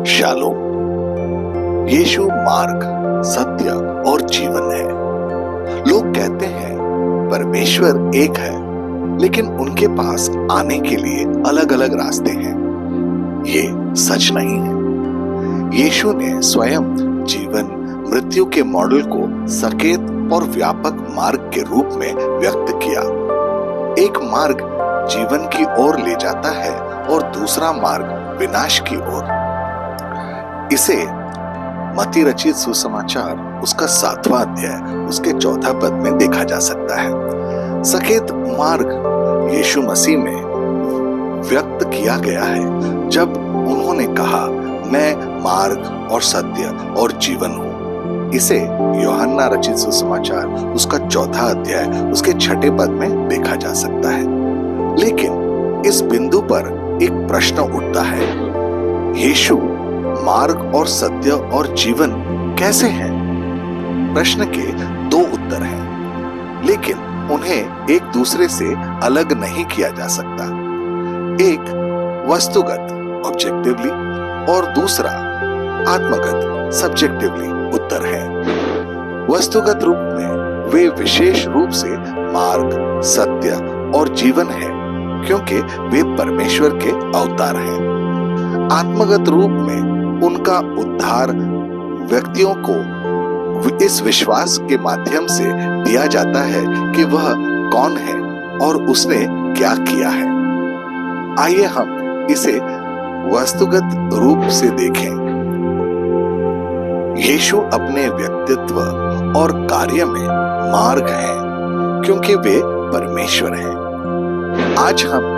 Shalom. यीशु मार्ग, सत्य और जीवन है। लोग कहते हैं परमेश्वर एक है, लेकिन उनके पास आने के लिए अलग अलग रास्ते हैं। ये सच नहीं है। यीशु ने स्वयं जीवन मृत्यु के मॉडल को सकेत और व्यापक मार्ग के रूप में व्यक्त किया। एक मार्ग जीवन की ओर ले जाता है और दूसरा मार्ग विनाश की ओर। इसे मत्ती रचित सुसमाचार उसका 7वां अध्याय उसके 4 पद में देखा जा सकता है। सकेत मार्ग यीशु मसीह में व्यक्त किया गया है जब उन्होंने कहा, मैं मार्ग और सत्य और जीवन हूं। इसे यूहन्ना रचित सुसमाचार उसका 4 अध्याय उसके 6 पद में देखा जा सकता है। लेकिन इस बिंदु पर एक प्रश्न उठता है, यीशु मार्ग और सत्य और जीवन कैसे हैं? प्रश्न के 2 उत्तर हैं, लेकिन उन्हें एक दूसरे से अलग नहीं किया जा सकता। एक वस्तुगत ऑब्जेक्टिवली और दूसरा आत्मगत सब्जेक्टिवली उत्तर है। वस्तुगत रूप में वे विशेष रूप से मार्ग, सत्य और जीवन है, क्योंकि वे परमेश्वर के अवतार हैं। आत्मगत रूप में उनका उद्धार व्यक्तियों को इस विश्वास के माध्यम से दिया जाता है कि वह कौन है और उसने क्या किया है। आइए हम इसे वस्तुगत रूप से देखें। यीशु अपने व्यक्तित्व और कार्य में मार्ग हैं, क्योंकि वे परमेश्वर हैं। आज हम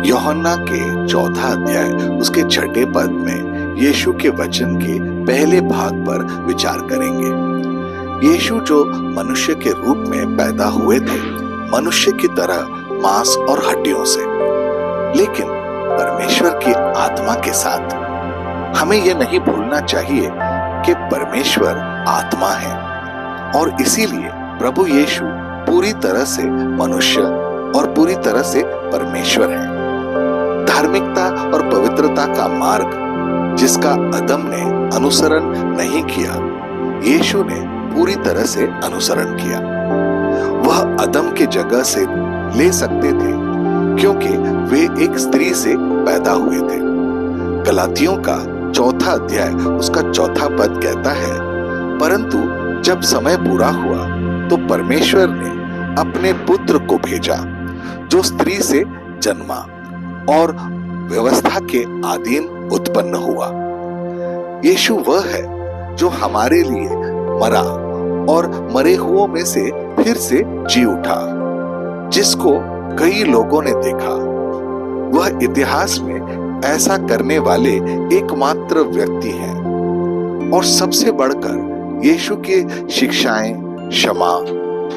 यूहन्ना के 4 अध्याय उसके 6 पद में यीशु के वचन के पहले भाग पर विचार करेंगे। यीशु जो मनुष्य के रूप में पैदा हुए थे, मनुष्य की तरह मांस और हड्डियों से, लेकिन परमेश्वर की आत्मा के साथ। हमें यह नहीं भूलना चाहिए कि परमेश्वर आत्मा है और इसीलिए प्रभु यीशु पूरी तरह से मनुष्य और पूरी तरह से परमेश्वर है। धार्मिकता और पवित्रता का मार्ग जिसका आदम ने अनुसरण नहीं किया, यीशु ने पूरी तरह से अनुसरण किया। वह आदम के जगह से ले सकते थे, क्योंकि वे एक स्त्री से पैदा हुए थे। गलातियों का 4 अध्याय उसका 4 पद कहता है, परंतु जब समय पूरा हुआ तो परमेश्वर ने अपने पुत्र को भेजा, जो स्त्री से जन्मा और व्यवस्था के अधीन उत्पन्न हुआ। यीशु वह है जो हमारे लिए मरा और मरे हुओं में से फिर से जी उठा, जिसको कई लोगों ने देखा। वह इतिहास में ऐसा करने वाले एकमात्र व्यक्ति हैं और सबसे बढ़कर यीशु की शिक्षाएं क्षमा,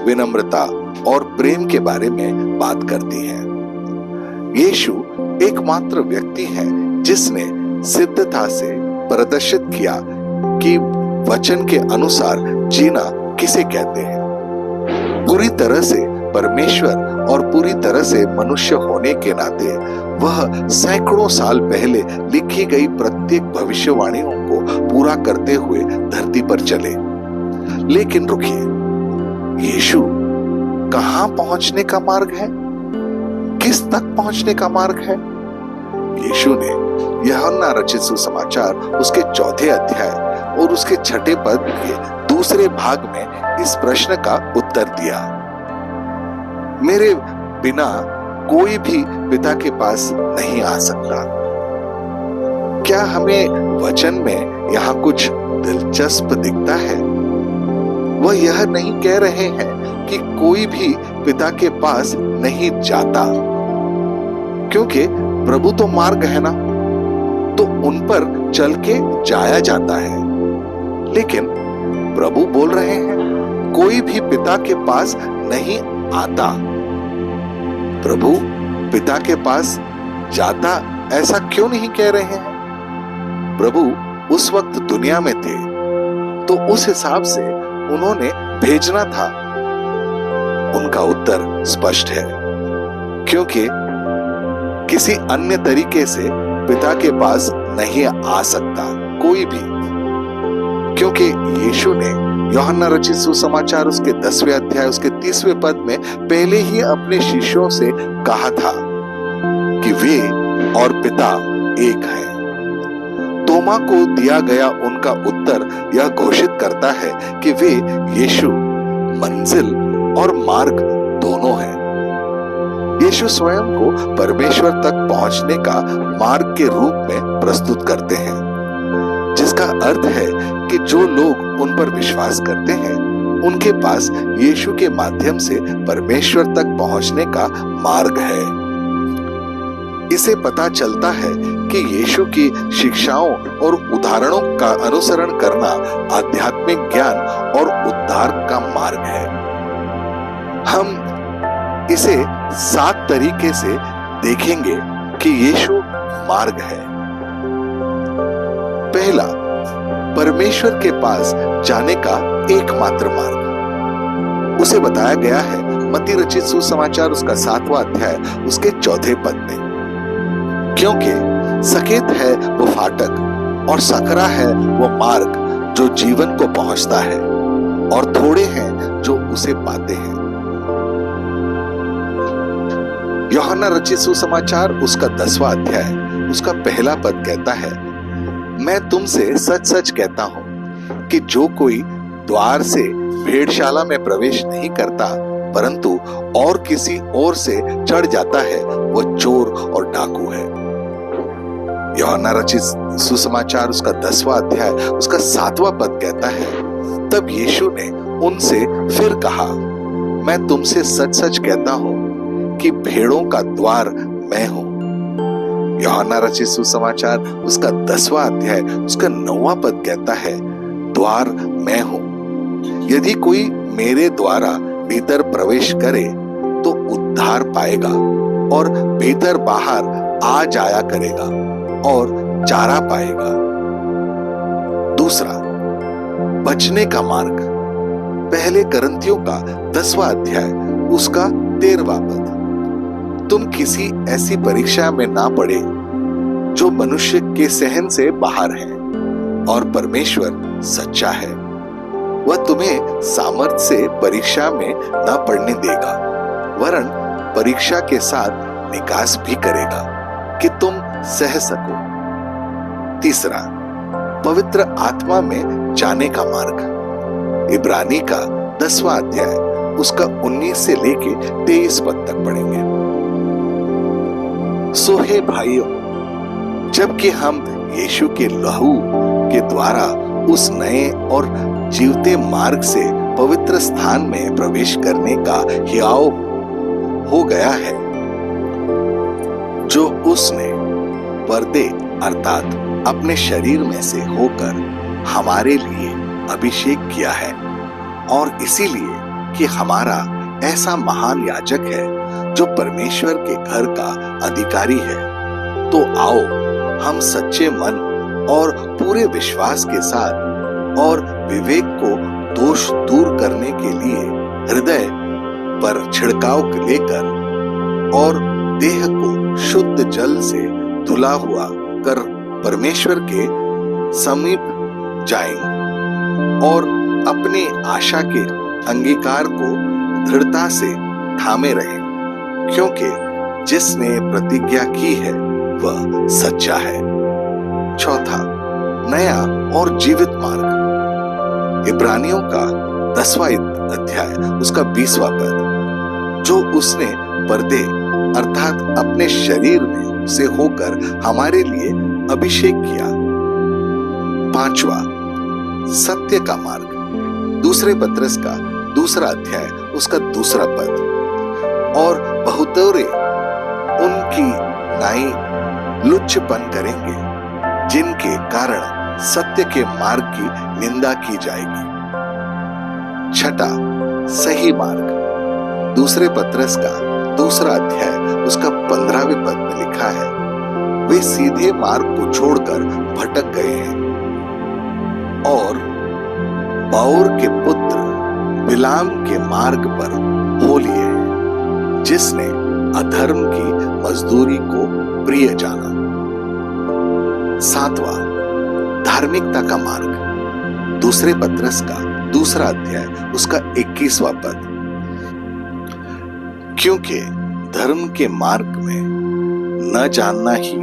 विनम्रता और प्रेम के बारे में बात करती हैं। यीशु एकमात्र व्यक्ति है जिसने सिद्धता से प्रदर्शित किया कि वचन के अनुसार जीना किसे कहते हैं। पूरी तरह से परमेश्वर और पूरी तरह से मनुष्य होने के नाते वह सैकड़ों साल पहले लिखी गई प्रत्येक भविष्यवाणियों को पूरा करते हुए धरती पर चले। लेकिन रुकिए, यीशु कहां पहुंचने का मार्ग है? किस तक पहुंचने का मार्ग है? यीशु ने यूहन्ना रचित सुसमाचार उसके 4 अध्याय और उसके 6 पद के दूसरे भाग में इस प्रश्न का उत्तर दिया, मेरे बिना कोई भी पिता के पास नहीं आ सकता। क्या हमें वचन में यहाँ कुछ दिलचस्प दिखता है? वह यह नहीं कह रहे हैं कि कोई भी पिता के पास नहीं जाता, क्योंकि प्रभु तो मार्ग है ना, तो उन पर चल के जाया जाता है। लेकिन प्रभु बोल रहे हैं कोई भी पिता के पास नहीं आता। प्रभु पिता के पास जाता ऐसा क्यों नहीं कह रहे हैं? प्रभु उस वक्त दुनिया में थे, तो उस हिसाब से उन्होंने भेजना था। उनका उत्तर स्पष्ट है, क्योंकि किसी अन्य तरीके से पिता के पास नहीं आ सकता कोई भी, क्योंकि यीशु ने यूहन्ना रचित सुसमाचार उसके 10वें अध्याय उसके 30वें पद में पहले ही अपने शिष्यों से कहा था कि वे और पिता एक हैं। तोमा को दिया गया उनका उत्तर यह घोषित करता है कि वे यीशु मंजिल और मार्ग दोनों हैं। यीशु स्वयं को परमेश्वर तक पहुंचने का मार्ग के रूप में प्रस्तुत करते हैं, जिसका अर्थ है कि जो लोग उन पर विश्वास करते हैं उनके पास यीशु के माध्यम से परमेश्वर तक पहुंचने का मार्ग है। इसे पता चलता है कि यीशु की शिक्षाओं और उदाहरणों का अनुसरण करना आध्यात्मिक ज्ञान और उद्धार का मार्ग है। हम इसे 7 तरीके से देखेंगे कि यीशु मार्ग है। पहला, परमेश्वर के पास जाने का एकमात्र मार्ग। उसे बताया गया है मत्ती रचित सुसमाचार उसका 7वां अध्याय उसके 4 पद में, क्योंकि सकेत है वो फाटक और सकरा है वो मार्ग जो जीवन को पहुंचता है, और थोड़े हैं जो उसे पाते हैं। यूहन्ना रचित सुसमाचार उसका 10वां अध्याय उसका पहला पद कहता है, मैं तुमसे सच सच कहता हूं कि जो कोई द्वार से भेड़शाला में प्रवेश नहीं करता परंतु और किसी और से चढ़ जाता है वो चोर और डाकू है। यूहन्ना रचित सुसमाचार उसका 10वां अध्याय उसका 7वां पद कहता है, तब यीशु ने उनसे फिर कहा, मैं तुमसे सच सच कहता हूं कि भेड़ों का द्वार मैं हूं। यूहन्ना रचित सुसमाचार उसका 10वां अध्याय उसका 9वां पद कहता है, द्वार मैं हूं। यदि कोई मेरे द्वारा भीतर प्रवेश करे तो उद्धार पाएगा और भीतर बाहर आ जाया करेगा और चारा पाएगा। दूसरा, बचने का मार्ग। पहले करंथियों का 10वां अध्याय उसका 13वां पद, तुम किसी ऐसी परीक्षा में ना पड़े जो मनुष्य के सहन से बाहर है, और परमेश्वर सच्चा है, वह तुम्हें सामर्थ से परीक्षा में ना पड़ने देगा, वरन परीक्षा के साथ निकास भी करेगा कि तुम सह सको। तीसरा, पवित्र आत्मा में जाने का मार्ग। इब्रानी का 10वां अध्याय उसका 19 से लेके 23 पद तक पढ़ेंगे। सो हे भाइयों, जबकि हम यीशु के लहू के द्वारा उस नए और जीवते मार्ग से पवित्र स्थान में प्रवेश करने का हियाव हो गया है, जो उसने पर्दे अर्थात अपने शरीर में से होकर हमारे लिए अभिषेक किया है, और इसीलिए कि हमारा ऐसा महान याजक है जो परमेश्वर के घर का अधिकारी है, तो आओ हम सच्चे मन और पूरे विश्वास के साथ और विवेक को दोष दूर करने के लिए हृदय पर छिड़काव लेकर और देह को शुद्ध जल से धुला हुआ कर परमेश्वर के समीप जाएंगे और अपनी आशा के अंगीकार को दृढ़ता से थामे रहें, क्योंकि जिसने प्रतिज्ञा की है वह सच्चा है। चौथा, नया और जीवित मार्ग। इब्रानियों का 10वां अध्याय उसका 20वां पद, जो उसने पर्दे अर्थात अपने शरीर में से होकर हमारे लिए अभिषेक किया। पांचवा, सत्य का मार्ग। दूसरे पत्रस का 2वां अध्याय उसका 2वां पद, और बहुतोरे उनकी नाई लुच्चपन करेंगे जिनके कारण सत्य के मार्ग की निंदा की जाएगी। छठा, सही मार्ग। दूसरे पत्रस का 2वां अध्याय उसका 15वें पद में लिखा है, वे सीधे मार्ग को छोड़कर भटक गए हैं और बाओर के पुत्र बिलाम के मार्ग पर हो लिए हैं, जिसने अधर्म की मजदूरी को प्रिय जाना। 7वां, धार्मिकता का मार्ग, दूसरे पत्रस का दूसरा अध्याय उसका 21वां पद। क्योंकि धर्म के मार्ग में न जानना ही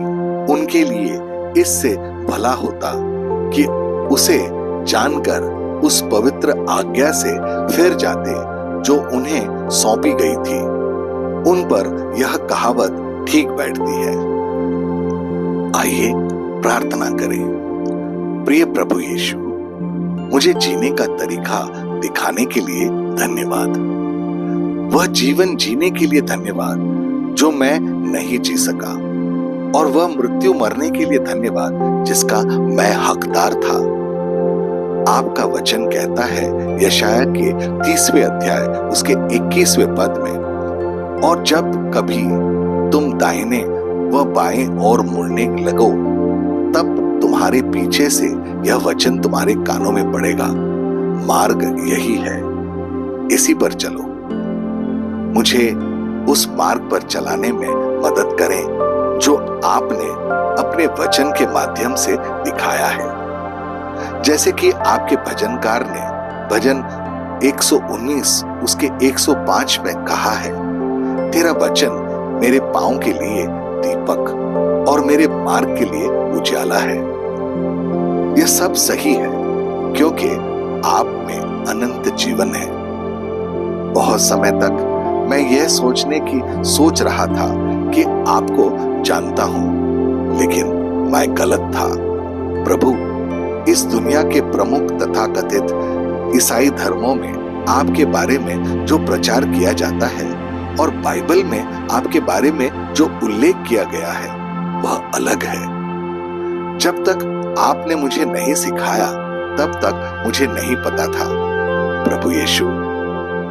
उनके लिए इससे भला होता कि उसे जानकर उस पवित्र आज्ञा से फिर जाते जो उन्हें सौंपी गई थी। उन पर यह कहावत ठीक बैठती है। आइए प्रार्थना करें। प्रिय प्रभु यीशु, मुझे जीने का तरीका दिखाने के लिए धन्यवाद। वह जीवन जीने के लिए धन्यवाद जो मैं नहीं जी सका, और वह मृत्यु मरने के लिए धन्यवाद जिसका मैं हकदार था। आपका वचन कहता है यशाया के 30वें अध्याय उसके 21वें पद में, और जब कभी तुम दाहिने व बाएं ओर मुड़ने लगो, तब तुम्हारे पीछे से यह वचन तुम्हारे कानों में पड़ेगा, मार्ग यही है, इसी पर चलो। मुझे उस मार्ग पर चलाने में मदद करें जो आपने अपने वचन के माध्यम से दिखाया है। जैसे कि आपके भजनकार ने भजन 119 उसके 105 में कहा है, तेरा वचन मेरे पांव के लिए दीपक और मेरे मार्ग के लिए उजाला है। यह सब सही है क्योंकि आप में अनंत जीवन है। बहुत समय तक मैं यह सोचने की सोच रहा था कि आपको जानता हूं, लेकिन मैं गलत था। प्रभु, इस दुनिया के प्रमुख तथा कथित ईसाई धर्मों में आपके बारे में जो प्रचार किया जाता है और बाइबल में आपके बारे में जो उल्लेख किया गया है वह अलग है। जब तक आपने मुझे नहीं सिखाया तब तक मुझे नहीं पता था। प्रभु यीशु,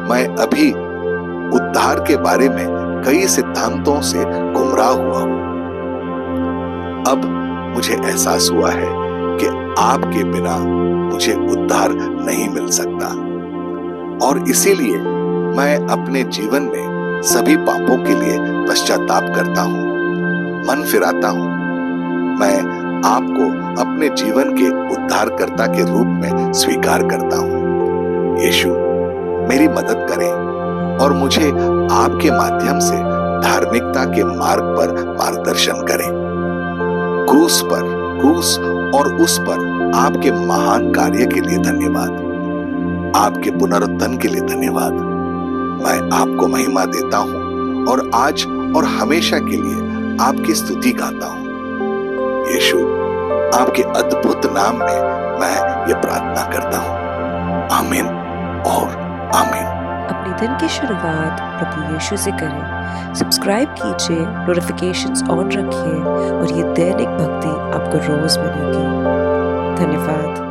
मैं अभी उद्धार के बारे में कई सिद्धांतों से गुमराह हुआ हूं। अब मुझे एहसास हुआ है कि आपके बिना मुझे उद्धार नहीं मिल सकता, और इसीलिए मैं अपने जीवन में सभी पापों के लिए पश्चाताप करता हूं, मन फिराता हूं। मैं आपको अपने जीवन के उद्धारकर्ता के रूप में स्वीकार करता हूं। यीशु, मेरी मदद करें और मुझे आपके माध्यम से धार्मिकता के मार्ग पर मार्गदर्शन करें। क्रूस और उस पर आपके महान कार्य के लिए धन्यवाद। आपके पुनरुत्थान के लिए धन्यवाद। मैं आपको महिमा देता हूं और आज और हमेशा के लिए आपकी स्तुति गाता हूं। यीशु, आपके अद्भुत नाम में मैं ये प्रार्थना करता हूं। आमीन और आमीन। अपने दिन की शुरुआत प्रभु यीशु से करें। सब्सक्राइब कीजिए, नोटिफिकेशंस ऑन रखिए और ये दैनिक भक्ति आपको रोज मिलेगी। धन्यवाद।